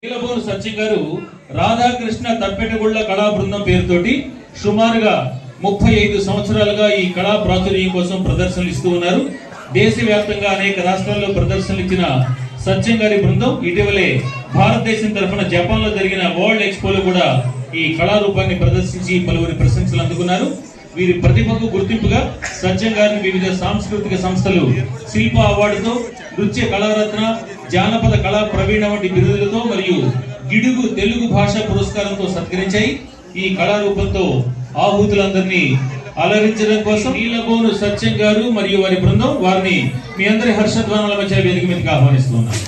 నీలబోను సత్యం గారు రాధాకృష్ణ తప్పెటగుళ్ళ కళా బృందం పేరుతోటి సుమారుగా 35 సంవత్సరాలుగా ఈ కళా ప్రాచుర్యం కోసం ప్రదర్శనలు ఇస్తూ ఉన్నారు. దేశవ్యాప్తంగా అనేక రాష్ట్రాల్లో ప్రదర్శనలు ఇచ్చిన సత్యం గారి బృందం ఇటీవలే భారతదేశం తరఫున జపాన్ లో జరిగిన వరల్డ్ ఎక్స్పోలో కూడా ఈ కళారూపాన్ని ప్రదర్శించి పలువురి ప్రశంసలు అందుకున్నారు. వీరి ప్రతిభకు గుర్తింపుగా సత్యం గారిని వివిధ సాంస్కృతిక సంస్థలు శిల్ప అవార్డుతో, నృత్య కళారత్న, జానపద కళా ప్రవీణ వంటి బిరుదులతో మరియు గిడుగు తెలుగు భాష పురస్కారంతో సత్కరించాయి. ఈ కళారూపంతో ఆహుతులందరినీ అలరించడం కోసం నీలబోను సత్యం గారు మరియు వారి బృందం వారిని మీ అందరి హర్షధ్వానాల మధ్య వేదిక మీదకి ఆహ్వానిస్తున్నారు.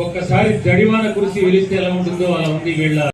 ఒక్కసారి జడివాన కురిసి వెలిస్తే ఎలా ఉంటుందో అలా ఉంది వీళ్ళ